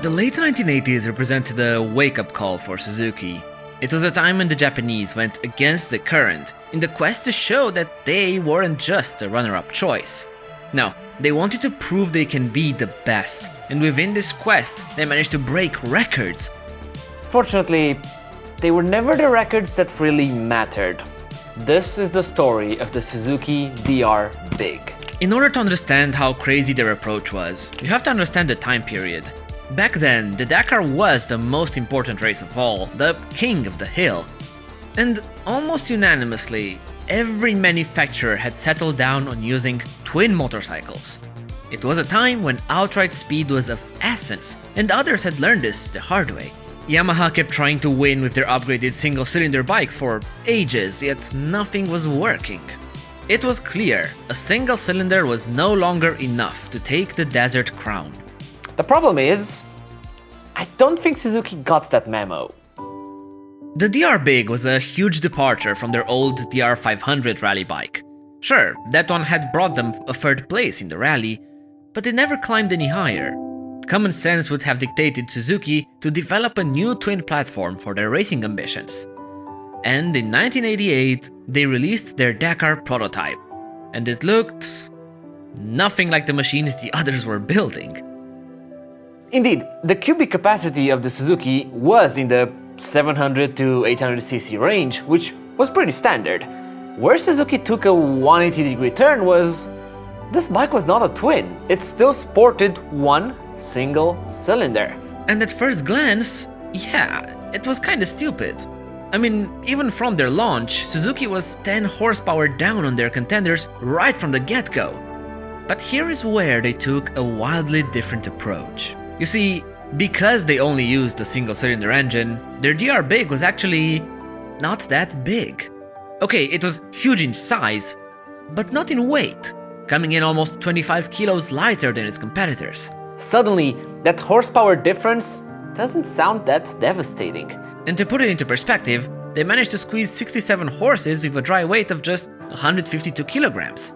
The late 1980s represented a wake-up call for Suzuki. It was a time when the Japanese went against the current in the quest to show that they weren't just a runner-up choice. No, they wanted to prove they can be the best, and within this quest, they managed to break records. Fortunately, they were never the records that really mattered. This is the story of the Suzuki DR Big. In order to understand how crazy their approach was, you have to understand the time period. Back then, the Dakar was the most important race of all, the king of the hill. And almost unanimously, every manufacturer had settled down on using twin motorcycles. It was a time when outright speed was of essence, and others had learned this the hard way. Yamaha kept trying to win with their upgraded single-cylinder bikes for ages, yet nothing was working. It was clear, a single cylinder was no longer enough to take the desert crown. The problem is, I don't think Suzuki got that memo. The DR Big was a huge departure from their old DR 500 rally bike. Sure, that one had brought them a third place in the rally, but they never climbed any higher. Common sense would have dictated Suzuki to develop a new twin platform for their racing ambitions. And in 1988, they released their Dakar prototype, and it looked nothing like the machines the others were building. Indeed, the cubic capacity of the Suzuki was in the 700 to 800cc range, which was pretty standard. Where Suzuki took a 180-degree turn was, this bike was not a twin, it still sported one single cylinder. And at first glance, yeah, it was kinda stupid. I mean, even from their launch, Suzuki was 10 horsepower down on their contenders right from the get-go. But here is where they took a wildly different approach. You see, because they only used a single-cylinder engine, their DR Big was actually not that big. Okay, it was huge in size, but not in weight, coming in almost 25 kilos lighter than its competitors. Suddenly, that horsepower difference doesn't sound that devastating. And to put it into perspective, they managed to squeeze 67 horses with a dry weight of just 152 kilograms.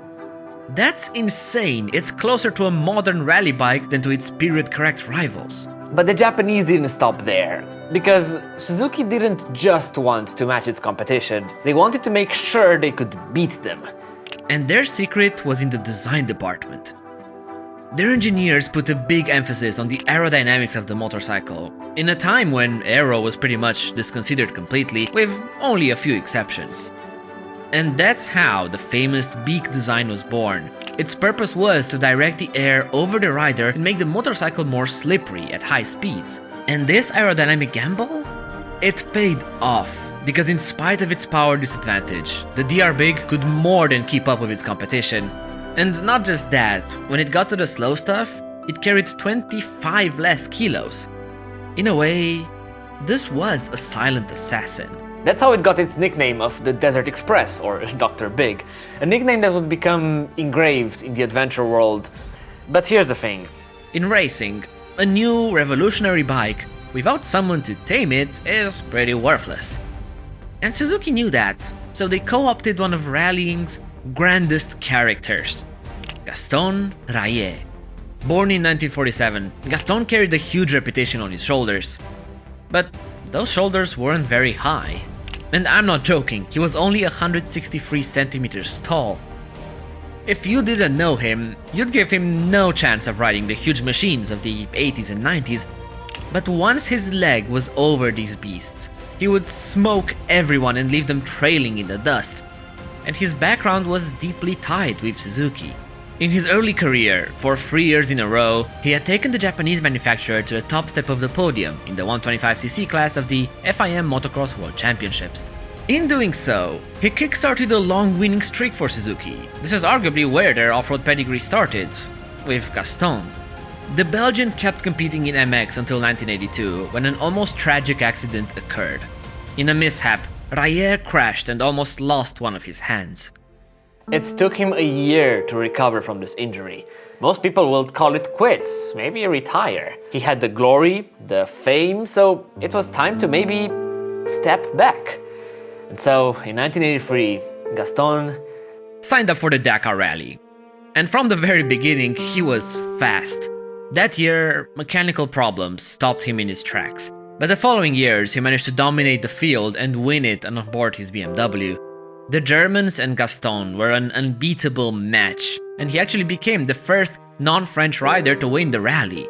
That's insane, it's closer to a modern rally bike than to its period-correct rivals. But the Japanese didn't stop there, because Suzuki didn't just want to match its competition, they wanted to make sure they could beat them. And their secret was in the design department. Their engineers put a big emphasis on the aerodynamics of the motorcycle, in a time when aero was pretty much disconsidered completely, with only a few exceptions. And that's how the famous beak design was born. Its purpose was to direct the air over the rider and make the motorcycle more slippery at high speeds. And this aerodynamic gamble? It paid off, because in spite of its power disadvantage, the DR Big could more than keep up with its competition. And not just that, when it got to the slow stuff, it carried 25 less kilos. In a way, this was a silent assassin. That's how it got its nickname of the Desert Express, or Dr. Big, a nickname that would become engraved in the adventure world. But here's the thing. In racing, a new revolutionary bike without someone to tame it is pretty worthless. And Suzuki knew that, so they co-opted one of rallying's grandest characters, Gaston Rahier. Born in 1947, Gaston carried a huge reputation on his shoulders. But those shoulders weren't very high. And I'm not joking, he was only 163 centimeters tall. If you didn't know him, you'd give him no chance of riding the huge machines of the 80s and 90s. But once his leg was over these beasts, he would smoke everyone and leave them trailing in the dust. And his background was deeply tied with Suzuki. In his early career, for 3 years in a row, he had taken the Japanese manufacturer to the top step of the podium in the 125cc class of the FIM Motocross World Championships. In doing so, he kickstarted a long winning streak for Suzuki. This is arguably where their off-road pedigree started, with Gaston. The Belgian kept competing in MX until 1982, when an almost tragic accident occurred. In a mishap, Rahier crashed and almost lost one of his hands. It took him a year to recover from this injury. Most people will call it quits, maybe retire. He had the glory, the fame, so it was time to maybe step back. And so, in 1983, Gaston signed up for the Dakar rally. And from the very beginning, he was fast. That year, mechanical problems stopped him in his tracks. But the following years, he managed to dominate the field and win it on board his BMW. The Germans and Gaston were an unbeatable match, and he actually became the first non-French rider to win the rally.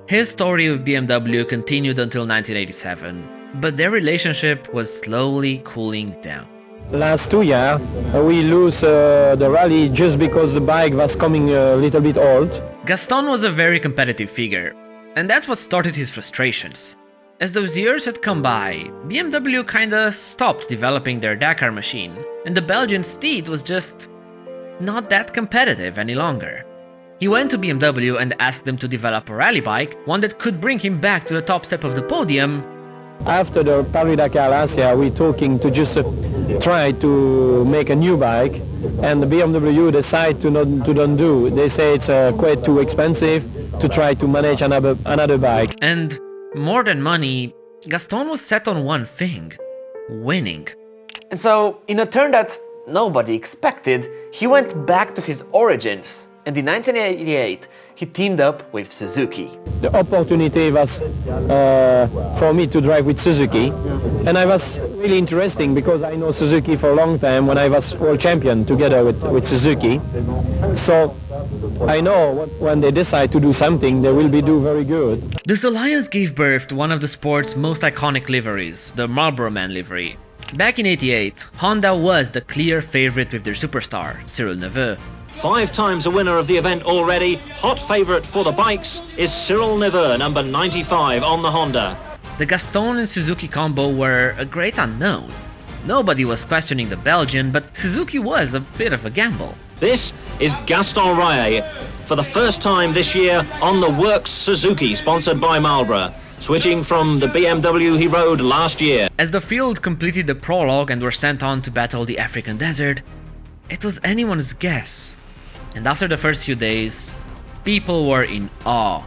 His story with BMW continued until 1987, but their relationship was slowly cooling down. Last 2 years, we lose the rally just because the bike was coming a little bit old. Gaston was a very competitive figure, and that's what started his frustrations. As those years had come by, BMW kinda stopped developing their Dakar machine, and the Belgian Steed was just not that competitive any longer. He went to BMW and asked them to develop a rally bike, one that could bring him back to the top step of the podium. After the Paris-Dakar last year, we're talking to just try to make a new bike, and the BMW decide to don't do. They say it's quite too expensive to try to manage another bike. And more than money, Gaston was set on one thing: winning. And so, in a turn that nobody expected, he went back to his origins, and in 1988 he teamed up with Suzuki. The opportunity was for me to drive with Suzuki, and I was really interesting because I know Suzuki for a long time when I was world champion together with Suzuki. So I know when they decide to do something, they will do very good. This alliance gave birth to one of the sport's most iconic liveries, the Marlboro Man livery. Back in '88, Honda was the clear favorite with their superstar, Cyril Neveu. 5 times a winner of the event already, hot favourite for the bikes is Cyril Neveu, number 95 on the Honda. The Gaston and Suzuki combo were a great unknown. Nobody was questioning the Belgian, but Suzuki was a bit of a gamble. This is Gaston Rahier, for the first time this year on the Works Suzuki, sponsored by Marlboro, switching from the BMW he rode last year. As the field completed the prologue and were sent on to battle the African desert, it was anyone's guess. And after the first few days, people were in awe.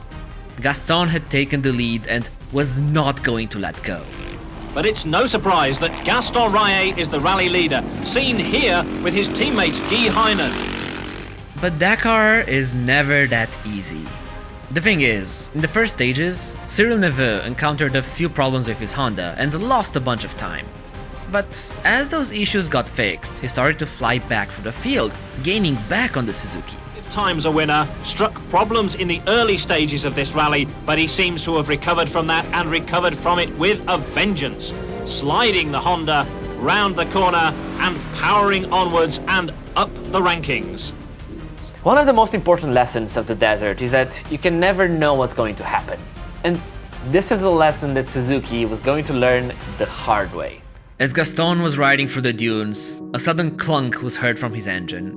Gaston had taken the lead and was not going to let go. But it's no surprise that Gaston Rahier is the rally leader, seen here with his teammate Guy Heinen. But Dakar is never that easy. The thing is, in the first stages, Cyril Neveu encountered a few problems with his Honda and lost a bunch of time. But as those issues got fixed, he started to fly back for the field, gaining back on the Suzuki. 5 times a winner, struck problems in the early stages of this rally, but he seems to have recovered from that and recovered from it with a vengeance, sliding the Honda round the corner and powering onwards and up the rankings. One of the most important lessons of the desert is that you can never know what's going to happen. And this is a lesson that Suzuki was going to learn the hard way. As Gaston was riding through the dunes, a sudden clunk was heard from his engine.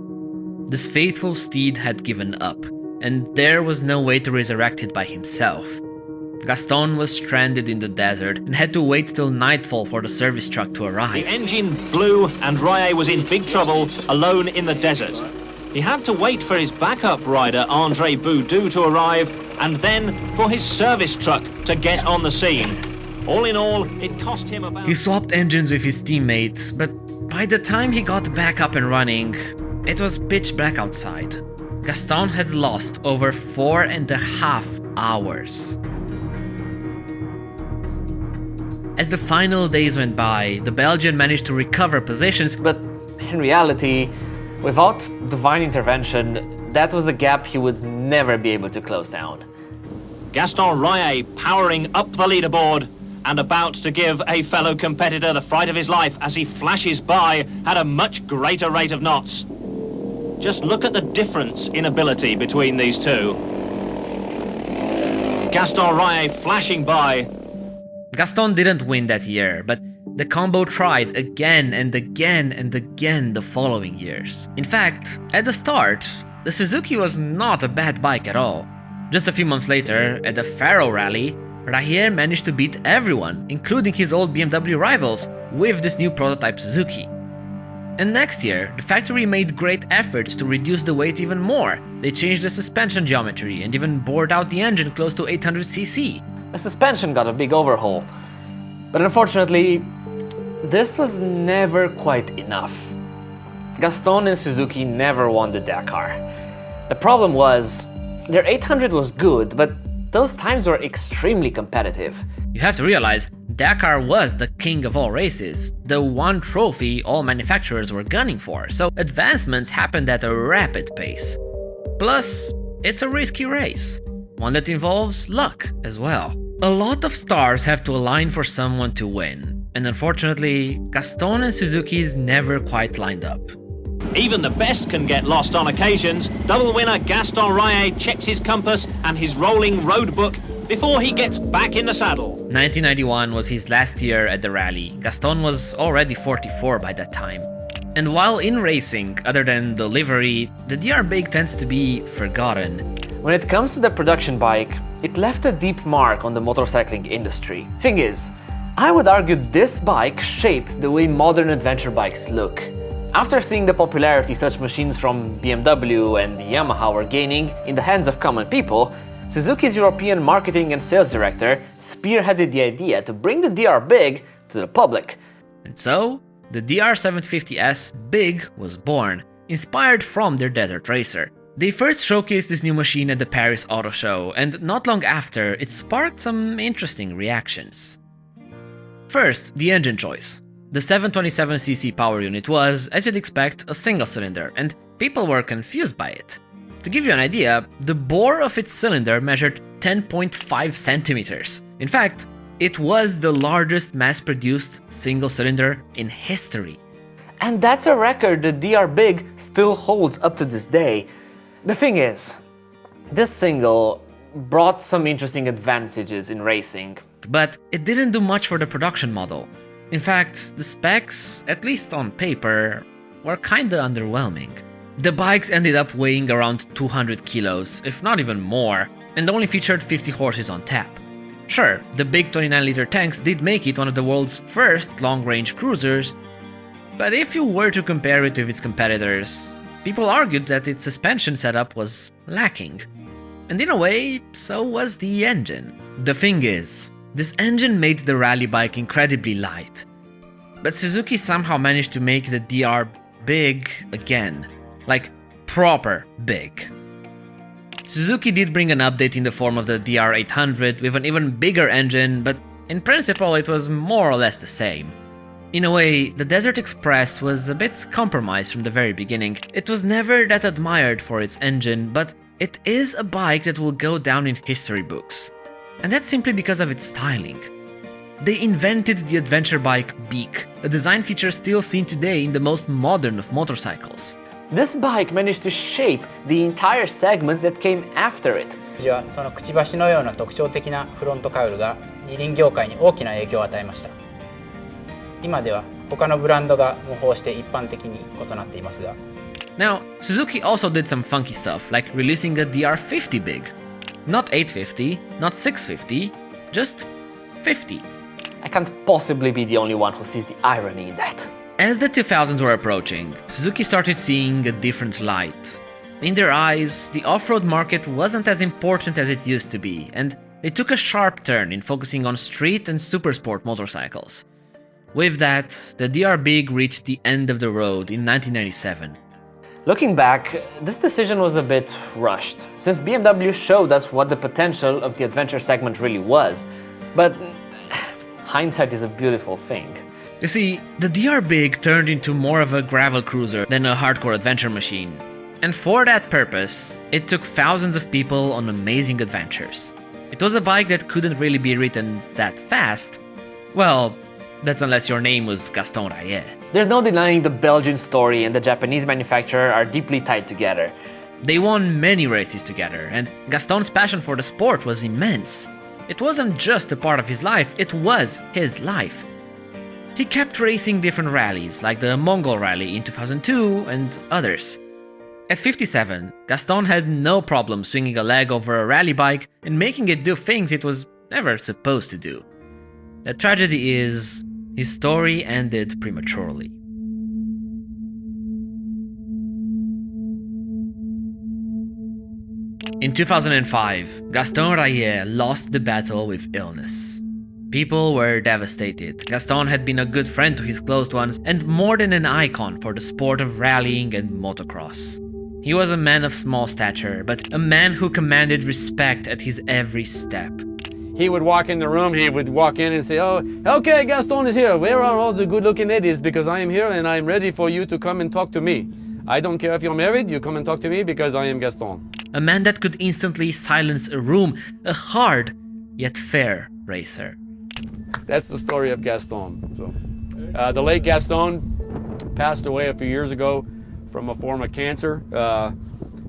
This faithful steed had given up, and there was no way to resurrect it by himself. Gaston was stranded in the desert and had to wait till nightfall for the service truck to arrive. The engine blew and Rahier was in big trouble, alone in the desert. He had to wait for his backup rider, Andre Boudou, to arrive, and then for his service truck to get on the scene. All in all, it cost him about... He swapped engines with his teammates, but by the time he got back up and running, it was pitch black outside. Gaston had lost over 4.5 hours. As the final days went by, the Belgian managed to recover positions, But in reality, without divine intervention, that was a gap he would never be able to close down. Gaston Rahier powering up the leaderboard and about to give a fellow competitor the fright of his life as he flashes by at a much greater rate of knots. Just look at the difference in ability between these two. Gaston Rahier flashing by. Gaston didn't win that year, but the combo tried again and again and again the following years. In fact, at the start, the Suzuki was not a bad bike at all. Just a few months later, at the Faro Rally, Rahier managed to beat everyone, including his old BMW rivals, with this new prototype Suzuki. And next year, the factory made great efforts to reduce the weight even more. They changed the suspension geometry and even bored out the engine close to 800cc. The suspension got a big overhaul. But unfortunately, this was never quite enough. Gaston and Suzuki never won the Dakar. The problem was, Their 800 was good, but those times were extremely competitive. You have to realize, Dakar was the king of all races, the one trophy all manufacturers were gunning for, so advancements happened at a rapid pace. Plus, it's a risky race, one that involves luck as well. A lot of stars have to align for someone to win, and unfortunately, Gaston and Suzuki's never quite lined up. Even the best can get lost on occasions. Double winner Gaston Rahier checks his compass and his rolling road book before he gets back in the saddle. 1991 was his last year at the rally. Gaston was already 44 by that time. And while in racing, other than the livery, the DR Big tends to be forgotten. When it comes to the production bike, it left a deep mark on the motorcycling industry. Thing is, I would argue this bike shaped the way modern adventure bikes look. After seeing the popularity such machines from BMW and Yamaha were gaining in the hands of common people, Suzuki's European marketing and sales director spearheaded the idea to bring the DR Big to the public. And so, the DR 750S Big was born, inspired from their desert racer. They first showcased this new machine at the Paris Auto Show, and not long after, it sparked some interesting reactions. First, the engine choice. The 727cc power unit was, as you'd expect, a single cylinder, and people were confused by it. To give you an idea, the bore of its cylinder measured 10.5 centimeters. In fact, it was the largest mass-produced single cylinder in history. And that's a record the DR Big still holds up to this day. The thing is, this single brought some interesting advantages in racing. But it didn't do much for the production model. In fact, the specs, at least on paper, were kinda underwhelming. The bikes ended up weighing around 200 kilos, if not even more, and only featured 50 horses on tap. Sure, the big 29-liter tanks did make it one of the world's first long-range cruisers, but if you were to compare it with its competitors, people argued that its suspension setup was lacking. And in a way, so was the engine. The thing is, this engine made the rally bike incredibly light. But Suzuki somehow managed to make the DR big again. Like, proper big. Suzuki did bring an update in the form of the DR 800 with an even bigger engine, but in principle it was more or less the same. In a way, the Desert Express was a bit compromised from the very beginning. It was never that admired for its engine, but it is a bike that will go down in history books. And that's simply because of its styling. They invented the adventure bike beak, a design feature still seen today in the most modern of motorcycles. This bike managed to shape the entire segment that came after it. はそのくちばしのような特徴的なフロントカウルが二輪業界に大きな影響を与えました。今では他のブランドが模倣して一般的に異なっていますが。Now, Suzuki also did some funky stuff, like releasing a DR50 big. Not 850, not 650, just 50. I can't possibly be the only one who sees the irony in that. As the 2000s were approaching, Suzuki started seeing a different light. In their eyes, the off-road market wasn't as important as it used to be, and they took a sharp turn in focusing on street and supersport motorcycles. With that, the DR Big reached the end of the road in 1997. Looking back, this decision was a bit rushed, since BMW showed us what the potential of the adventure segment really was. But hindsight is a beautiful thing. You see, the DR Big turned into more of a gravel cruiser than a hardcore adventure machine. And for that purpose, it took thousands of people on amazing adventures. It was a bike that couldn't really be ridden that fast. Well, that's unless your name was Gaston Rahier. There's no denying the Belgian story and the Japanese manufacturer are deeply tied together. They won many races together, and Gaston's passion for the sport was immense. It wasn't just a part of his life, it was his life. He kept racing different rallies, like the Mongol Rally in 2002 and others. At 57, Gaston had no problem swinging a leg over a rally bike and making it do things it was never supposed to do. The tragedy is, his story ended prematurely. In 2005, Gaston Rahier lost the battle with illness. People were devastated. Gaston had been a good friend to his close ones and more than an icon for the sport of rallying and motocross. He was a man of small stature, but a man who commanded respect at his every step. He would walk in the room, he would walk in and say, "Oh, okay, Gaston is here. Where are all the good-looking ladies? Because I am here and I'm ready for you to come and talk to me. I don't care if you're married, you come and talk to me because I am Gaston." A man that could instantly silence a room, a hard yet fair racer. That's the story of Gaston. So, the late Gaston passed away a few years ago from a form of cancer.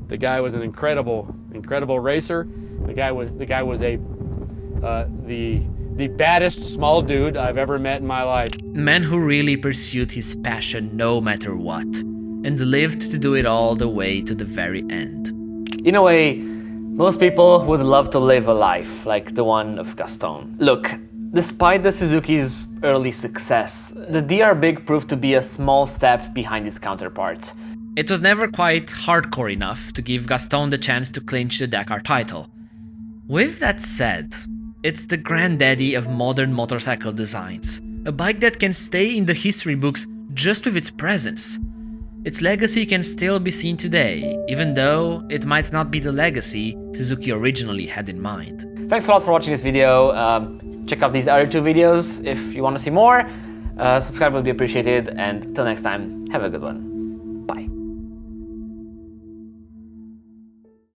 The guy was an incredible racer. The guy was the baddest small dude I've ever met in my life. A man who really pursued his passion no matter what, and lived to do it all the way to the very end. In a way, most people would love to live a life like the one of Gaston. Look, despite the Suzuki's early success, the DR Big proved to be a small step behind its counterparts. It was never quite hardcore enough to give Gaston the chance to clinch the Dakar title. With that said, it's the granddaddy of modern motorcycle designs, a bike that can stay in the history books just with its presence. Its legacy can still be seen today, even though it might not be the legacy Suzuki originally had in mind. Thanks a lot for watching this video. Check out these other two videos if you want to see more. Subscribe would be appreciated, and till next time, have a good one. Bye.